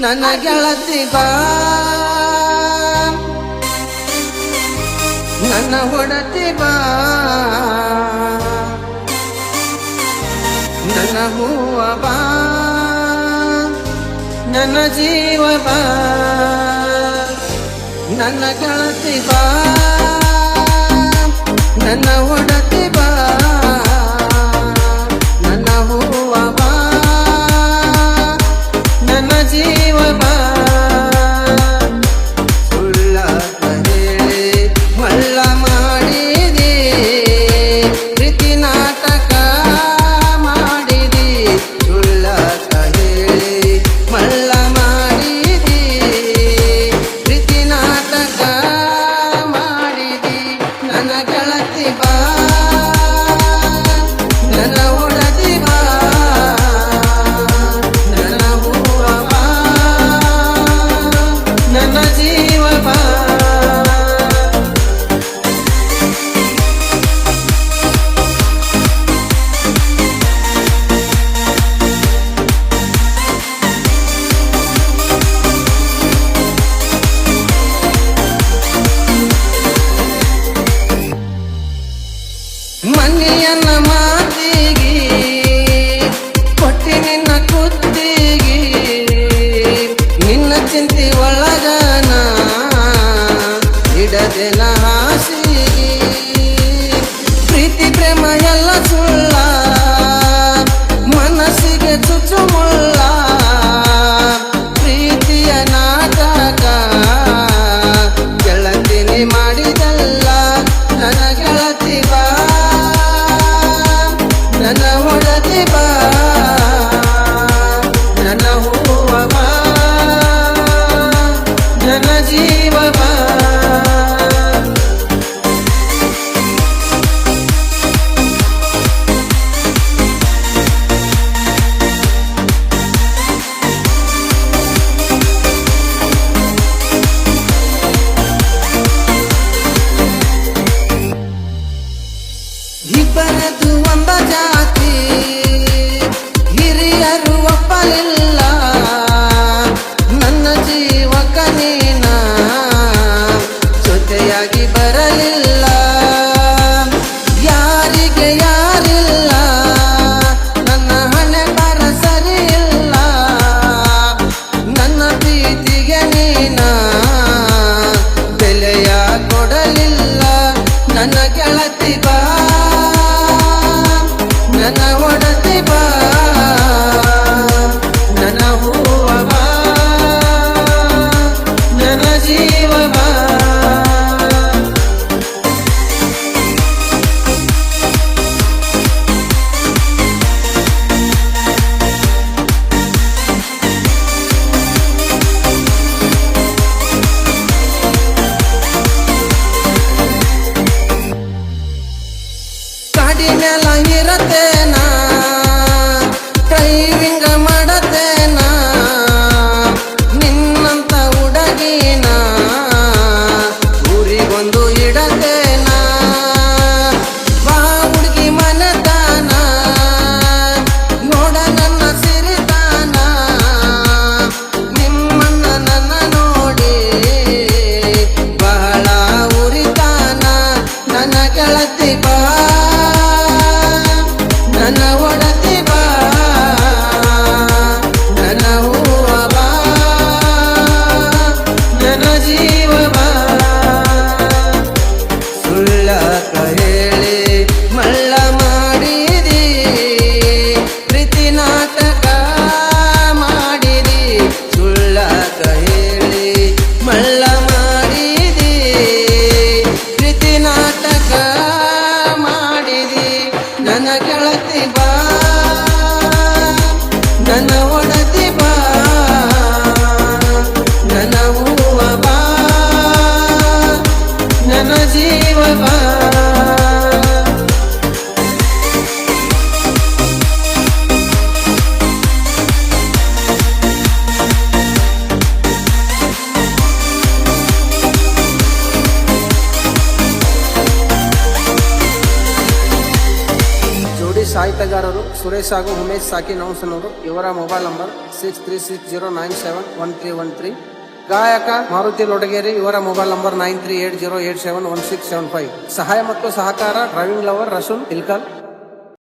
ನನ್ನ ಗೆಳತಿ ಬಾ, ನನ್ನ ಹೊಡತಿ ಬಾ, ನನ್ನ ಹೂವ ಬಾ, ನನ್ನ ಜೀವ ಬಾ, ನನ್ನ ಗೆಳತಿ ಬಾ, ನನ್ನ ಹೊಡತಿ ಬಾ, ನನ್ನ ಹೂವ ಬಾ, ನನ್ನ ಜೀವ ಬಾ. ಸುಳ್ಳಾತ ಹೇಳಿ ಮಳ್ಳ ಮಾಡಿದಿ, ಪ್ರೀತಿ ನಾಟಕ ಮಾಡಿದಿ. ಸುಳ್ಳಾತ ಹೇಳಿ ಮಳ್ಳ ಮಾಡಿದಿ, ಪ್ರೀತಿ ನಾಟಕ ಮಾಡಿದಿ. ನನ್ನ ಗೆಳತಿ ಬಾ, ನನ್ನ ಹೊಡತಿ ಬಾ, ನನ್ನ ಹೂವ ಬಾ, ನನ್ನ ಜೀವ ಬಾ. ಮನಿಯನ್ನ ಮಾತಿಗಿ ಕೊಟ್ಟಿ ನಿನ್ನ ಕುತ್ತಿಗಿ, ನಿನ್ನ ಚಿಂತಿ ಒಳಗನ ಇಡದೆನ ಹಾಸಿಗಿ. ಪ್ರೀತಿ ಪ್ರೇಮ ಎಲ್ಲ ಸುಳ್ಳ, ಮನಸ್ಸಿಗೆ ಚುಚ್ಚುಮುಳ್ಳ. ಪ್ರೀತಿಯ ನಾಟಕ ಗೆಳತಿನಿ ಮಾಡಿದಲ್ಲ. ನನ್ನ ಗೆಳತಿ ಬಾ, ನನ್ನ ಹೊಡತಿ ಬಾ, ನನ್ನ ಹೂವ ಬಾ, ನನ್ನ ಜೀವ ಬಾ. ಇಬ್ಬರದು ಒಂದ ಜಾತಿ, ಹಿರಿಯರು ಒಪ್ಪಲಿಲ್ಲ. ನನ್ನ ಜೀವಕ ನೀನ ಜೊತೆಯಾಗಿ ಬರಲಿಲ್ಲ. ಯಾರಿಗೆ ಯಾರಿಲ್ಲ, ನನ್ನ ಹಣೆ ಬರ ಸರಿಯಿಲ್ಲ. ನನ್ನ ಪ್ರೀತಿಗೆ ನೀನ ಬೆಲೆಯ ಕೊಡಲಿಲ್ಲ. ನನ್ನ ಗೆಳತಿ ಬಾ, ನನ್ನ ಹೊಡತಿ ಬಾ, ನನ್ನ ಹೂವ ಬಾ, ನನ್ನ ಜೀವ ಬಾ. ಕಾಡಿನೆಲ್ಲ ಇರತೇನ, ಸಾಹಿತ್ಯಗಾರರು ಸುರೇಶ್ ಹಾಗೂ ಉಮೇಶ್ ಸಾಕಿ ನೌಸನವರು. ಇವರ ಮೊಬೈಲ್ ನಂಬರ್ 6360971313. ಗಾಯಕ ಮಾರುತಿ ಲೊಡಗೇರಿ. ಇವರ ಮೊಬೈಲ್ ನಂಬರ್ 9380871675. ಸಹಾಯ ಮತ್ತು ಸಹಕಾರ ಡ್ರೈವಿಂಗ್ ಲವರ್ ರಸೂಲ್ ಇಲ್ಕಲ್.